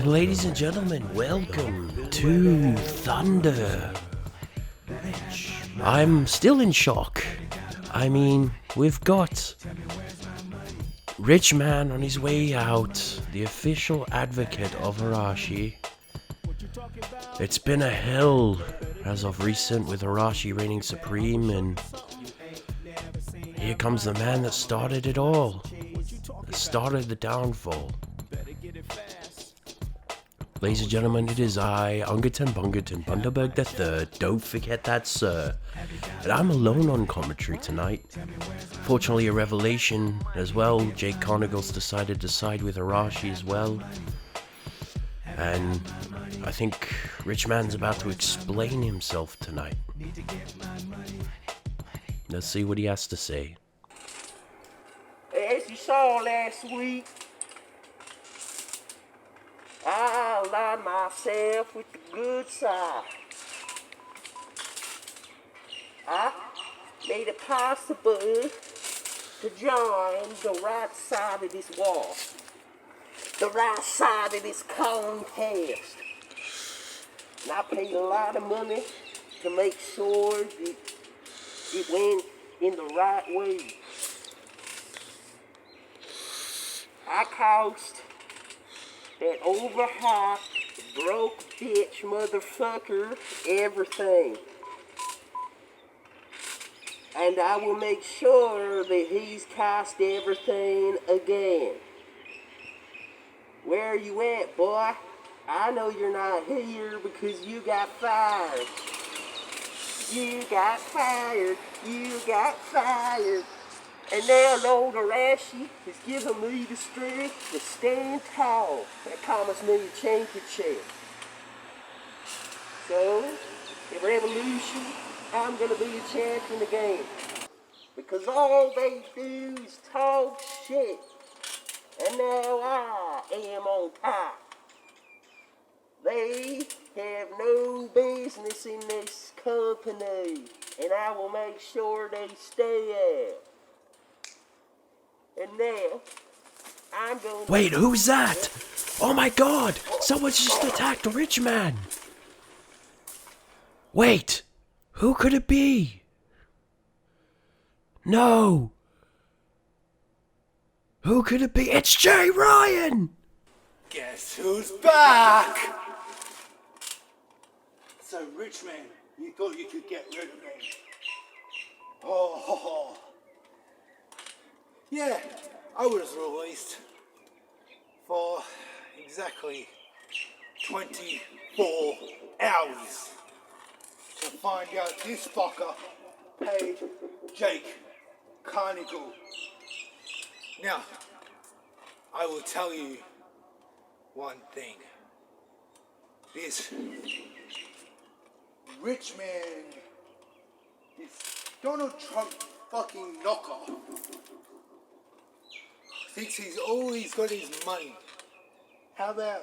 ladies and gentlemen, welcome to Thunder. I'm still in shock. I mean, we've got Rich Man on his way out, the official advocate of Arashi. It's been a hell as of recent with Arashi reigning supreme, and here comes the man that started it all, that started the downfall. Ladies and gentlemen, it is I, Ungerton Bungerton Bundaberg III, don't forget that, sir. And I'm alone on commentary tonight. Fortunately, a revelation as well. Jake Carnagle's decided to side with Arashi as well. And I think Rich Man's about to explain himself tonight. Let's see what he has to say. As you saw last week, I aligned myself with the good side. I made it possible to join the right side of this wall, the right side of this contest. And I paid a lot of money to make sure that it went in the right way. I cost that overhyped, broke bitch motherfucker everything. And I will make sure that he's cost everything again. Where are you at, boy? I know you're not here because you got fired. You got fired. You got fired. And now Lord Arashi is giving me the strength to stand tall. That promised me a championship. So, in Revolution, I'm going to be a champion again. Because all they do is talk shit. And now I am on top. They have no business in this company. And I will make sure they stay out. And now, I'm going to... Wait, who's that? Oh my god! Someone just attacked a Rich Man! Wait! Who could it be? No! Who could it be? It's Jay Ryan! Guess who's back? So, Rich Man, you thought you could get rid of me? Oh, yeah, I was released for exactly 24 hours to find out this fucker paid Jake Carnagle. Now, I will tell you one thing. This Rich Man, this Donald Trump fucking knockoff, thinks he's always got his money. How about,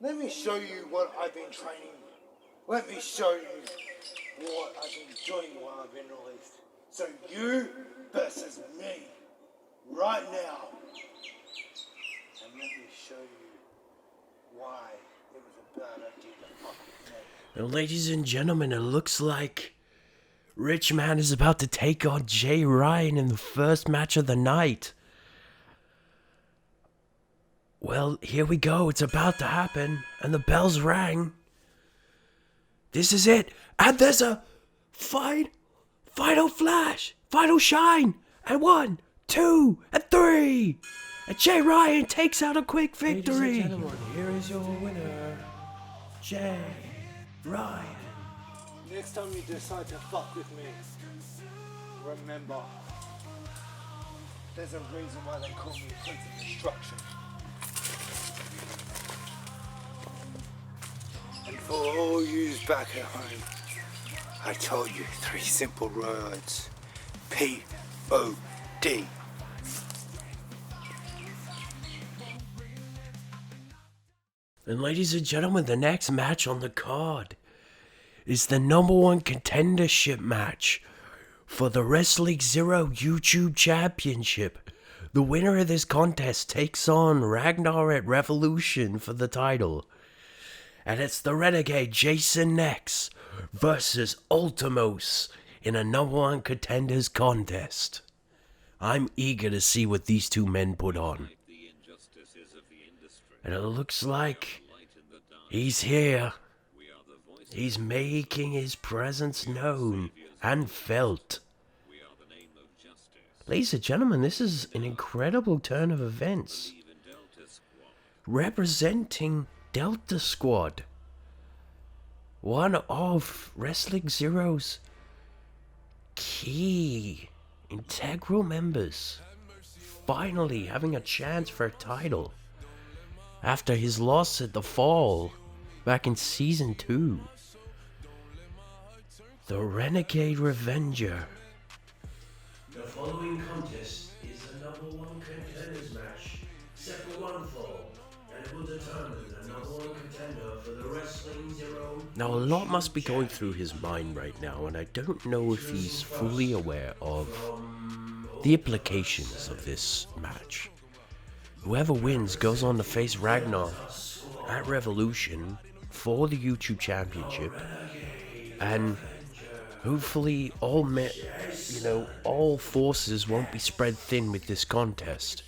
let me show you what I've been training. Let me show you what I've been doing while I've been released. So you versus me, right now. And let me show you why it was a bad idea to fuck with me. Now, ladies and gentlemen, it looks like Rich Man is about to take on Jay Ryan in the first match of the night. Well, here we go. It's about to happen. And the bells rang. This is it. And there's a final flash, final shine. And 1, 2, and 3. And Jay Ryan takes out a quick victory. Ladies and gentlemen, here is your winner, Jay Ryan. Next time you decide to fuck with me, remember, there's a reason why they call me Prince of Destruction. And for all yous back at home, I told you 3 simple words. P-O-D. And ladies and gentlemen, the next match on the card is the #1 contendership match for the Wrestling XERO YouTube Championship. The winner of this contest takes on Ragnar at Revolution for the title. And it's the Renegade Jason Nex versus Ultimos in a #1 contenders contest. I'm eager to see what these two men put on. And it looks like he's here. He's making his presence known and felt. Ladies and gentlemen, this is an incredible turn of events. Representing Delta Squad, one of Wrestling Zero's key, integral members, finally having a chance for a title after his loss at the Fall back in Season 2. The Renegade Revenger. The following contest is the #1 contenders match, set for one fall, and it will determine the #1 contender for the Wrestling Zero. Now, a lot must be going through his mind right now, and I don't know if he's fully aware of the implications of this match. Whoever wins goes on to face Ragnar at Revolution for the YouTube Championship, and hopefully all forces won't be spread thin with this contest.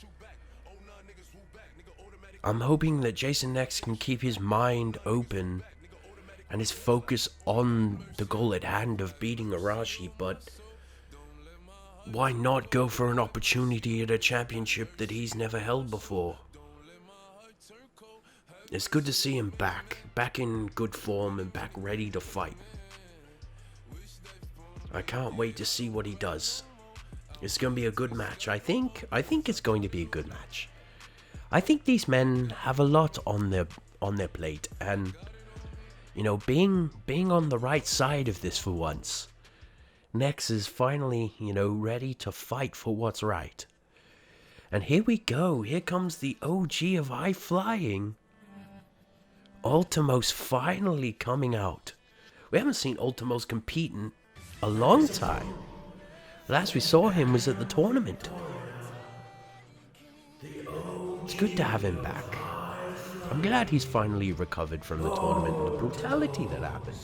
I'm hoping that Jason Nex can keep his mind open and his focus on the goal at hand of beating Arashi, but why not go for an opportunity at a championship that he's never held before? It's good to see him back in good form and back ready to fight. I can't wait to see what he does. It's going to be a good match. I think it's going to be a good match. I think these men have a lot on their plate, and being on the right side of this for once. Nex is finally, ready to fight for what's right. And here we go. Here comes the OG of high flying. Ultimos finally coming out. We haven't seen Ultimos compete in a long time. Last we saw him was at the tournament. It's good to have him back. I'm glad he's finally recovered from the tournament and the brutality that happened.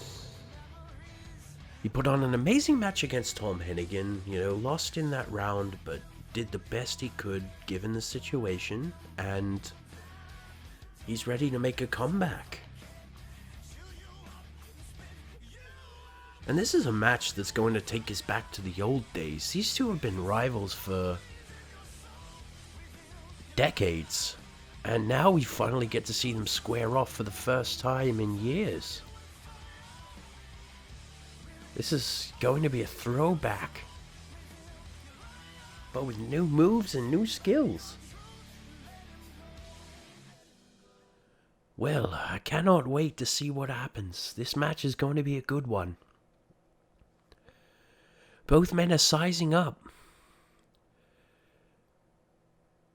He put on an amazing match against Tom Hennigan, lost in that round, but did the best he could given the situation, and he's ready to make a comeback. And this is a match that's going to take us back to the old days. These two have been rivals for decades, and now we finally get to see them square off for the first time in years. This is going to be a throwback, but with new moves and new skills. Well, I cannot wait to see what happens. This match is going to be a good one. Both men are sizing up.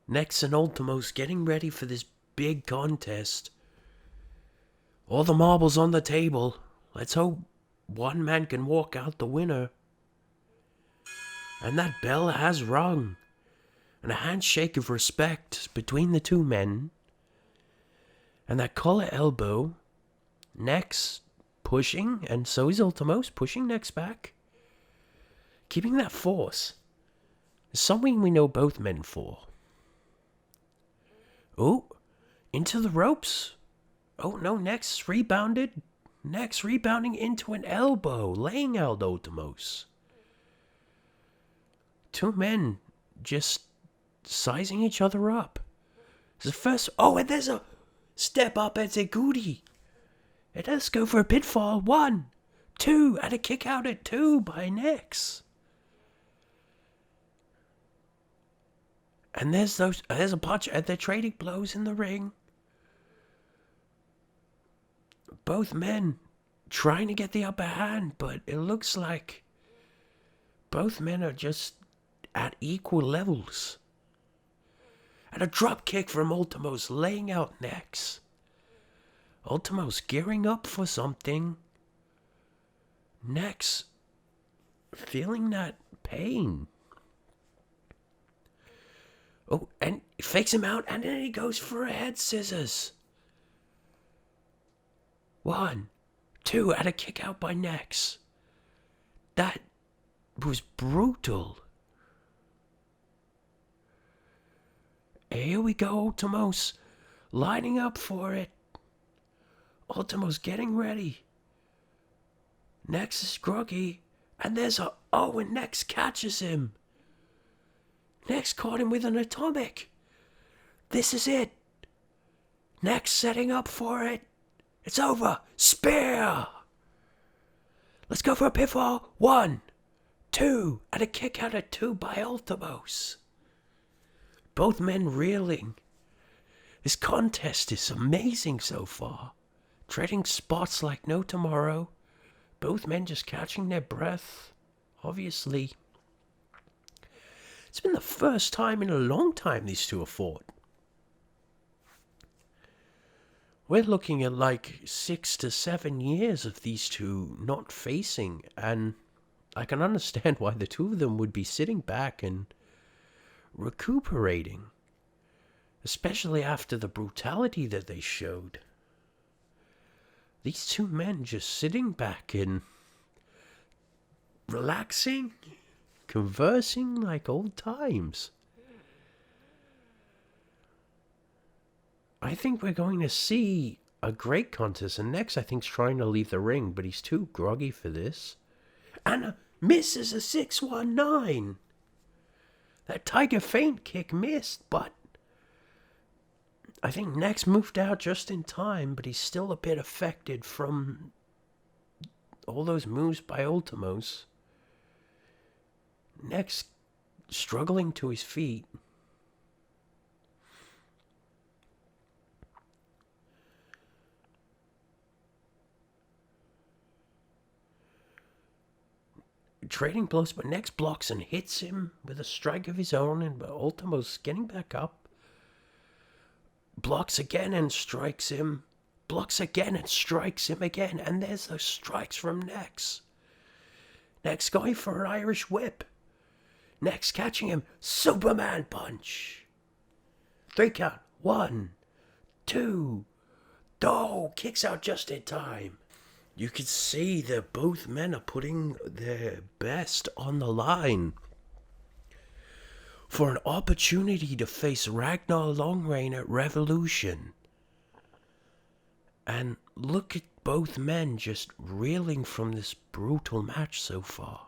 Nex and Ultimos getting ready for this big contest. All the marbles on the table. Let's hope one man can walk out the winner. And that bell has rung. And a handshake of respect between the two men. And that collar elbow. Nex pushing, and so is Ultimos, pushing Nex back. Keeping that force is something we know both men for. Oh, into the ropes. Oh no, Nex rebounded. Nex rebounding into an elbow, laying out Ultimos. Two men just sizing each other up. It's the first. Oh, and there's a step up at Zegudi. And let's go for a pitfall. 1, 2, and a kick out at 2 by Nex. And there's a punch, and they're trading blows in the ring. Both men trying to get the upper hand, but it looks like both men are just at equal levels. And a drop kick from Ultimos, laying out Nex. Ultimos gearing up for something. Nex feeling that pain. Oh, and he fakes him out, and then he goes for a head scissors. 1, 2, and a kick out by Nex. That was brutal. Here we go, Ultimos. Lining up for it. Ultimos getting ready. Nex is groggy. And there's a... Oh, and Nex catches him. Nex caught him with an atomic. This is it. Nex setting up for it. It's over. Spear. Let's go for a pitfall. 1, 2, and a kick out at 2 by Ultimos. Both men reeling. This contest is amazing so far. Trading spots like no tomorrow. Both men just catching their breath. Obviously. It's been the first time in a long time these two have fought. We're looking at like 6 to 7 years of these two not facing, and I can understand why the two of them would be sitting back and recuperating, especially after the brutality that they showed. These two men just sitting back and relaxing, conversing like old times. I think we're going to see a great contest, and Nex I think's trying to leave the ring, but he's too groggy for this. And misses a 619. That Tiger feint kick missed, but I think Nex moved out just in time, but he's still a bit affected from all those moves by Ultimos. Nex struggling to his feet. Trading blows, but Nex blocks and hits him with a strike of his own, and Ultimos getting back up. Blocks again and strikes him. Blocks again and strikes him again. And there's those strikes from Nex. Nex going for an Irish whip. Nex catching him. Superman punch. 3 count. 1, 2. Oh, kicks out just in time. You can see that both men are putting their best on the line for an opportunity to face Ragnar Longreign at Revolution. And look at both men just reeling from this brutal match so far.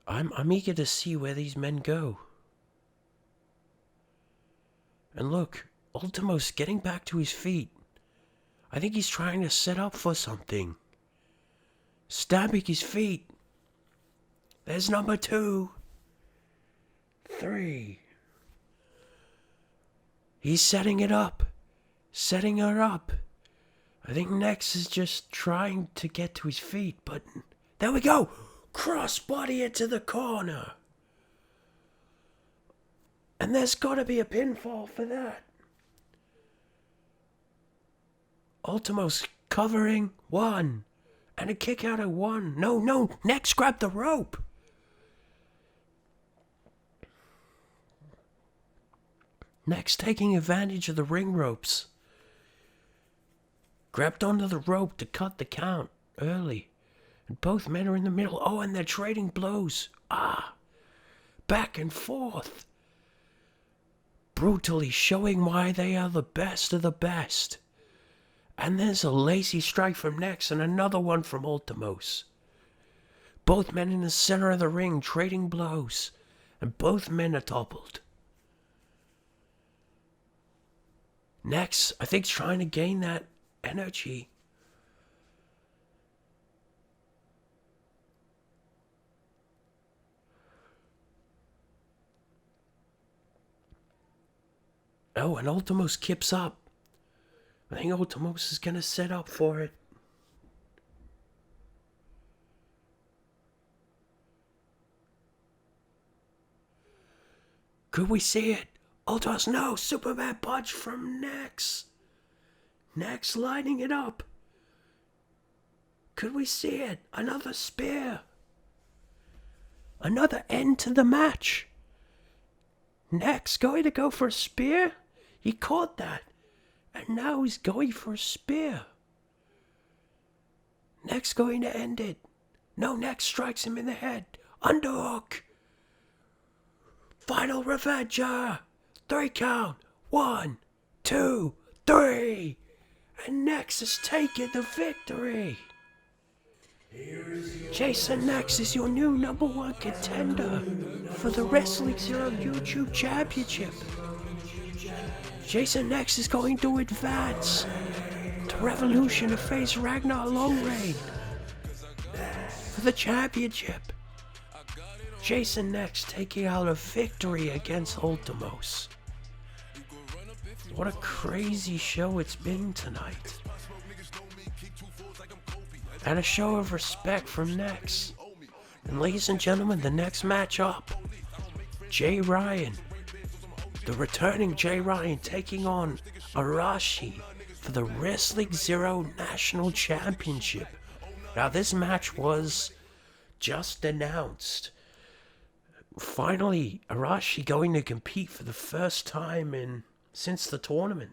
I'm eager to see where these men go. And look, Ultimos getting back to his feet. I think he's trying to set up for something. Stabbing his feet. There's number 2. 3. He's setting it up. Setting her up. I think Nex is just trying to get to his feet, but there we go. Crossbody into the corner. And there's got to be a pinfall for that. Ultimos covering 1. And a kick out at 1. No. Nex grabbed the rope. Nex taking advantage of the ring ropes. Grabbed onto the rope to cut the count early. And both men are in the middle. Oh, and they're trading blows. Back and forth. Brutally showing why they are the best of the best. And there's a lazy strike from Nex and another one from Ultimos. Both men in the center of the ring trading blows. And both men are toppled. Nex, I think, is trying to gain that energy. Oh, and Ultimos kips up. I think Ultimos is going to set up for it. Could we see it? Ultimos, no! Superman punch from Nex. Nex lining it up. Could we see it? Another spear. Another end to the match. Next, going to go for a spear. He caught that. And now he's going for a spear. Next going to end it. No, Next strikes him in the head. Underhook. Final revenger. 3 count. 1, 2, 3. And Next has taken the victory. Jason Next is your new #1 contender for the Wrestling Zero YouTube Championship. Jason Next is going to advance to Revolution to face Ragnar Longreign for the championship. Jason Next taking out a victory against Ultimos. What a crazy show it's been tonight. And a show of respect from Next. And ladies and gentlemen, the next matchup, Jay Ryan. The returning Jay Ryan taking on Arashi for the Wrestling Zero National Championship. Now this match was just announced. Finally, Arashi going to compete for the first time since the tournament.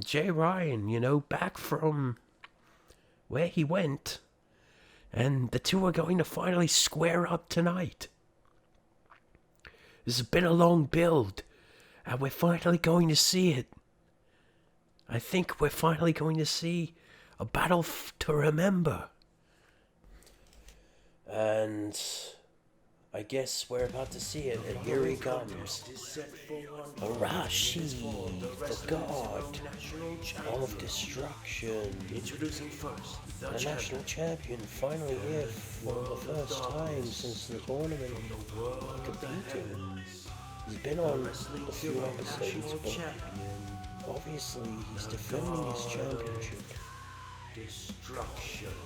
Jay Ryan, back from where he went, and the two are going to finally square up tonight. This has been a long build, and we're finally going to see it. I think we're finally going to see a battle to remember. And I guess we're about to see it, and here he comes. Arashi, the god of destruction. Introducing first, The national champion, finally here for the first time since the tournament competing. He's been on a few episodes, but obviously he's defending his championship.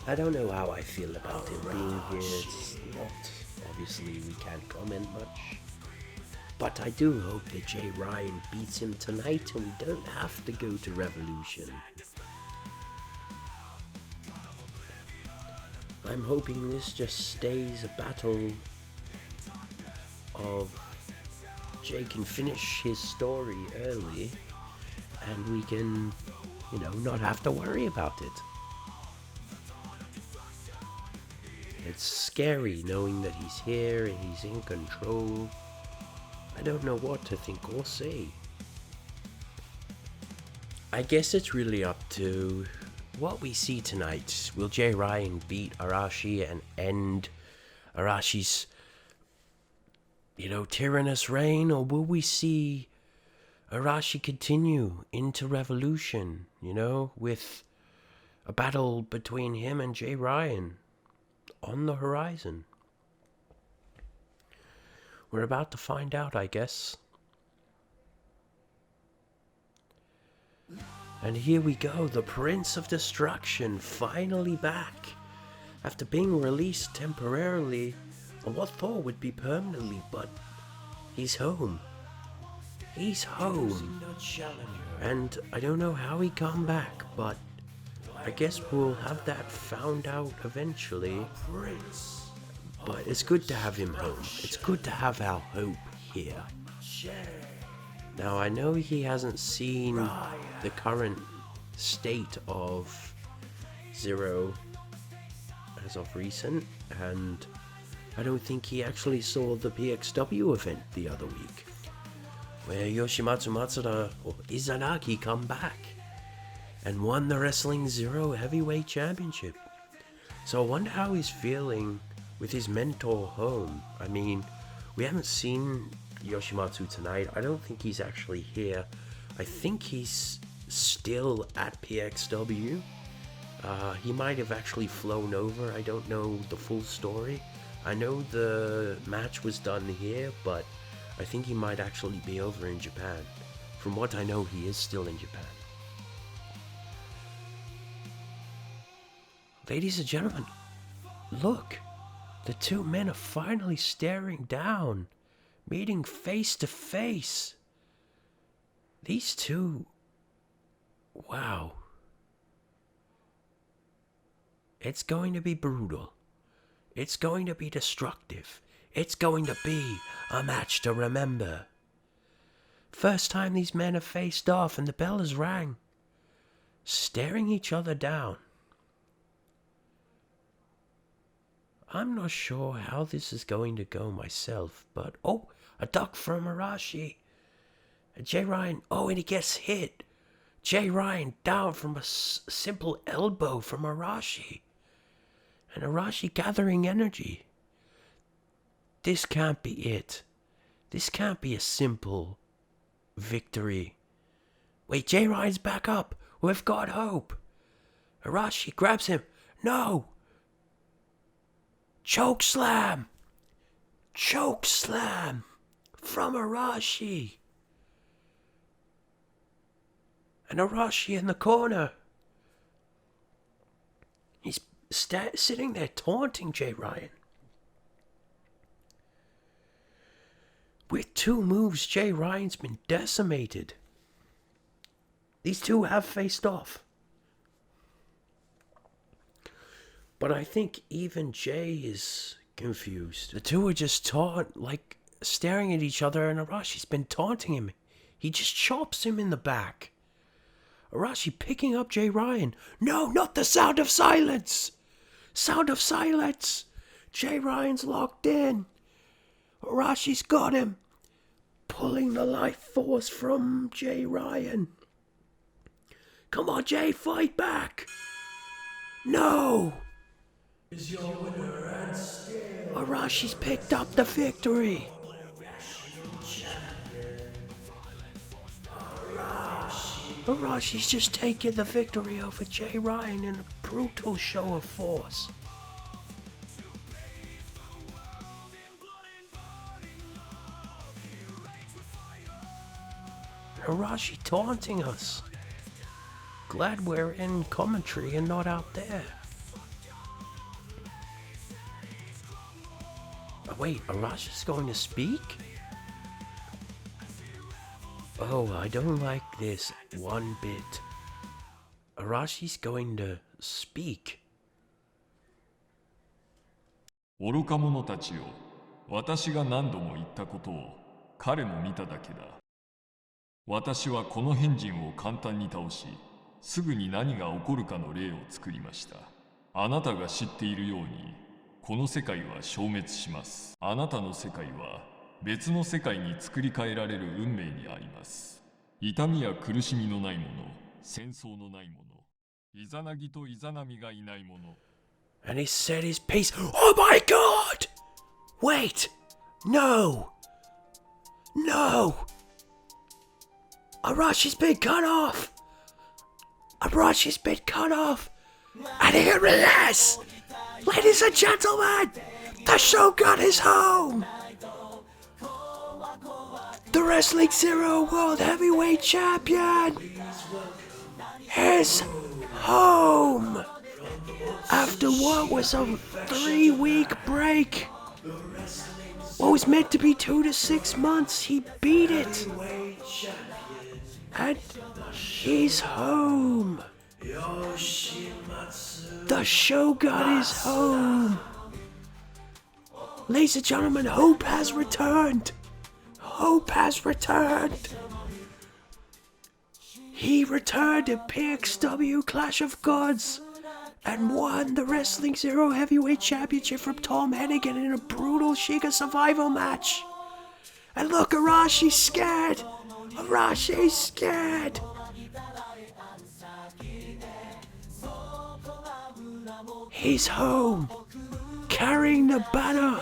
I don't know how I feel about him being here. It's not... Obviously, we can't comment much. But I do hope that Jay Ryan beats him tonight and we don't have to go to Revolution. I'm hoping this just stays a battle of Jay can finish his story early and we can, not have to worry about it. It's scary knowing that he's here and he's in control. I don't know what to think or say. I guess it's really up to what we see tonight. Will Jay Ryan beat Arashi and end Arashi's, tyrannous reign? Or will we see Arashi continue into Revolution, with a battle between him and Jay Ryan on the horizon? We're about to find out, I guess. And here we go, the Prince of Destruction finally back after being released temporarily on what thought would be permanently, but he's home. He's home. And I don't know how he come back, but I guess we'll have that found out eventually. But it's good to have him home. It's good to have our hope here. Now, I know he hasn't seen the current state of Zero as of recent, and I don't think he actually saw the PXW event the other week, where Yoshimatsu Matsuda or Izanagi come back and won the Wrestling Zero Heavyweight Championship. So I wonder how he's feeling with his mentor home. I mean, we haven't seen Yoshimatsu tonight. I don't think he's actually here. I think he's still at PXW. He might have actually flown over. I don't know the full story. I know the match was done here, but I think he might actually be over in Japan. From what I know, he is still in Japan. Ladies and gentlemen, look. The two men are finally staring down, meeting face to face. These two... Wow. It's going to be brutal. It's going to be destructive. It's going to be a match to remember. First time these men have faced off and the bell has rang. Staring each other down. I'm not sure how this is going to go myself, but oh, a duck from Arashi. Jay Ryan, oh, and he gets hit. Jay Ryan down from a simple elbow from Arashi. And Arashi gathering energy. This can't be it. This can't be a simple victory. Wait, Jay Ryan's back up. We've got hope. Arashi grabs him. No! Choke slam! Choke slam from Arashi. And Arashi in the corner. He's sitting there taunting Jay Ryan. With 2 moves, Jay Ryan's been decimated. These two have faced off. But I think even Jay is confused. The two are just staring at each other, and Arashi's been taunting him. He just chops him in the back. Arashi picking up Jay Ryan. No, not the sound of silence! Sound of silence! Jay Ryan's locked in. Arashi's got him. Pulling the life force from Jay Ryan. Come on, Jay, fight back! No! Is your winner and still Arashi's picked up the victory. Arashi's just taken the victory over Jay Ryan in a brutal show of force. Arashi taunting us. Glad we're in commentary and not out there. Oh, wait, Arashi's going to speak? Oh, I don't like this one bit. Arashi's going to speak. 愚か者たちよ、私が何度も言ったことを彼も見ただけだ。私はこの変人を簡単に倒し、すぐに何が起こるかの例を作りました。あなたが知っているように、この世界は消滅します。あなたの世界は別の世界に作り変えられる運命にあります。痛みや苦しみのないもの、戦争のないもの、イザナギとイザナミがいないもの。And he said his piece. Oh my god! Wait! No! No! Arashi's been cut off! Arashi's been cut off! And here it is! Ladies and gentlemen! The Shogun is home! The Wrestling XERO World Heavyweight Champion is home! After what was a 3-week break, what was meant to be 2 to 6 months, he beat it. And he's home. The Shogun is home. Ladies and gentlemen, hope has returned. Hope has returned. He returned in PXW Clash of Gods and won the Wrestling XERO Heavyweight Championship from Tom Hennigan in a brutal Shiga survival match. And look, Arashi's scared. Arashi's scared. He's home, carrying the banner.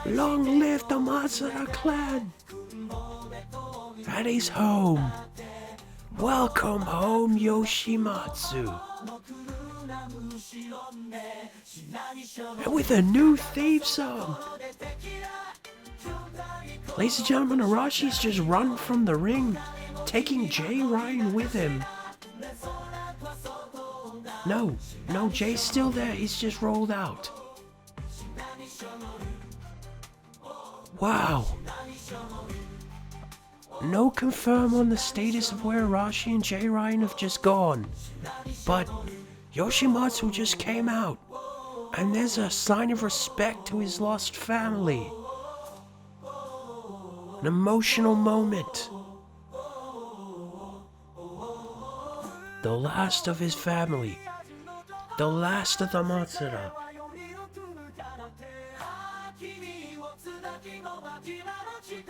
Long live the Mazda clan. And he's home. Welcome home, Yoshimatsu. And with a new theme song. Ladies and gentlemen, Arashi's just run from the ring, taking Jay Ryan with him. No, Jay's still there, he's just rolled out. Wow. No confirm on the status of where Arashi and Jay Ryan have just gone. But Yoshimatsu just came out, and there's a sign of respect to his lost family. An emotional moment. The last of his family. The last of the Matsuda.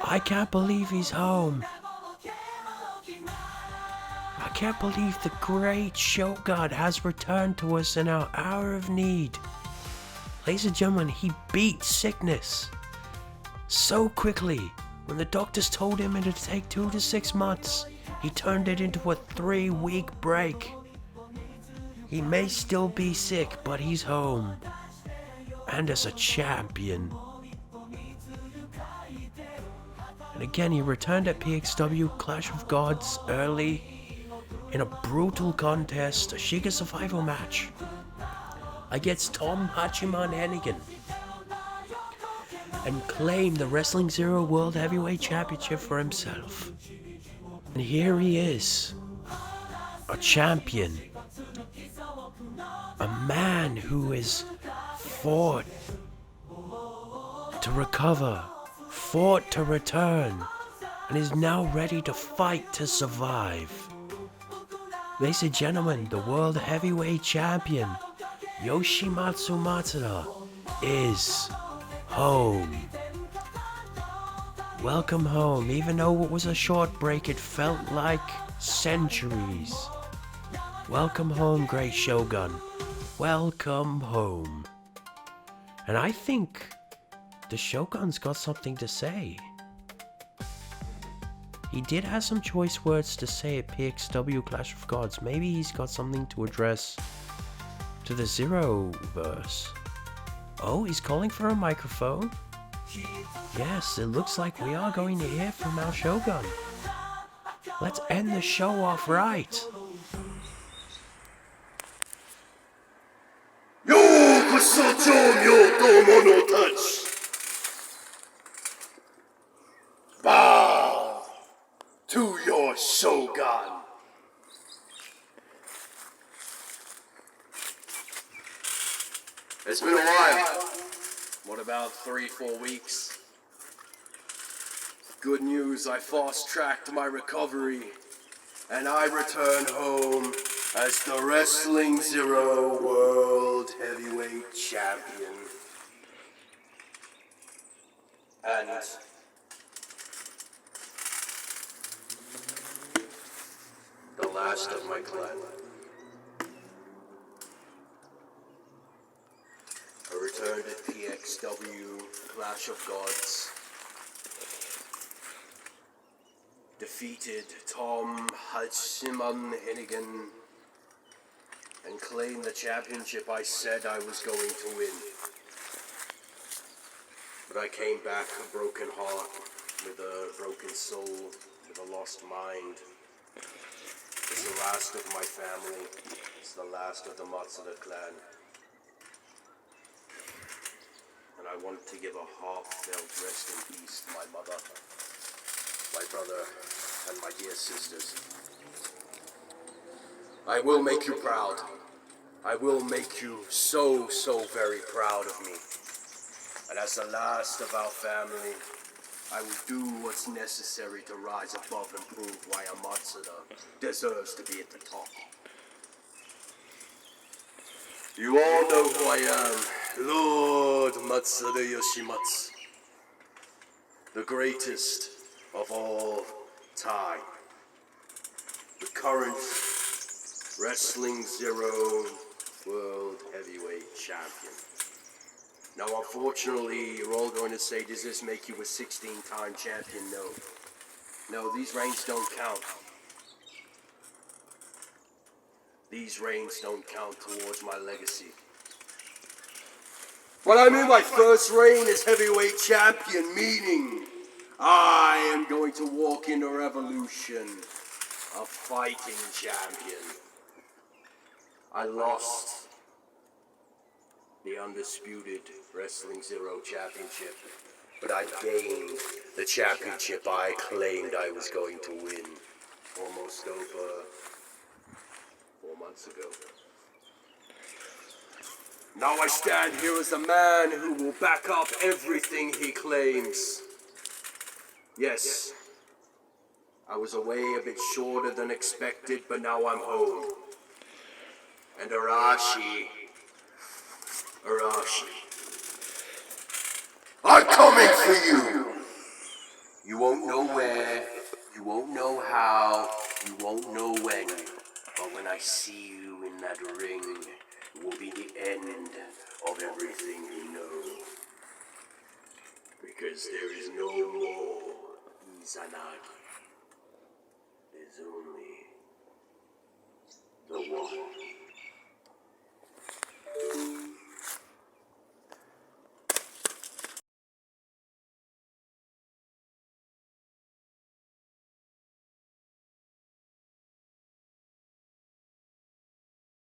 I can't believe he's home. I can't believe the great Shogun has returned to us in our hour of need. Ladies and gentlemen, he beat sickness so quickly. When the doctors told him it'd take 2 to 6 months, he turned it into a 3-week break. He may still be sick, but he's home. And as a champion. And again, he returned at PXW Clash of Gods early in a brutal contest, a Shiga survival match against Tom Hachiman Hennigan, and claimed the Wrestling Zero World Heavyweight Championship for himself. And here he is, a champion, a man who has fought to recover, fought to return, and is now ready to fight to survive. Ladies and gentlemen, the World Heavyweight Champion, Yoshimatsu Matsuda, is home. Welcome home. Even though it was a short break, it felt like centuries. Welcome home, great Shogun. Welcome home. And I think the Shogun's got something to say. He did have some choice words to say at PXW Clash of Gods. Maybe he's got something to address to the Zero-verse. Oh, he's calling for a microphone? Yes, it looks like we are going to hear from our Shogun. Let's end the show off right. Yokoso Jomyo Tomonotachi. Bow to your Shogun. It's been a while. What about 3-4 weeks? Good news, I fast-tracked my recovery, and I return home as the Wrestling Zero World Heavyweight Champion. And the last of my clan. I returned at PXW Clash of Gods. Defeated Tom Hachiman Hennigan and claimed the championship I said I was going to win. But I came back a broken heart, with a broken soul, with a lost mind. It's the last of my family. It's the last of the Matsuda clan. And I want to give a heartfelt rest in peace to my mother, my brother, and my dear sisters. I will make you proud. I will make you so, so very proud of me. And as the last of our family, I will do what's necessary to rise above and prove why a Matsuda deserves to be at the top. You all know who I am, Lord Matsuda Yoshimatsu, the greatest of all time, the current Wrestling Zero World Heavyweight Champion. Now, unfortunately, you're all going to say, does this make you a 16-time champion? No. No, these reigns don't count. These reigns don't count towards my legacy. What I mean by first reign is heavyweight champion, meaning I am going to walk in a revolution, a fighting champion. I lost the undisputed Wrestling Zero Championship, but I gained the championship I claimed I was going to win almost over 4 months ago. Now I stand here as a man who will back up everything he claims. Yes, I was away a bit shorter than expected, but now I'm home. And Arashi, I'm coming for you! You won't know where, you won't know how, you won't know when. But when I see you in that ring, it will be the end of everything you know. Because there is no more Izanagi. There's only the one.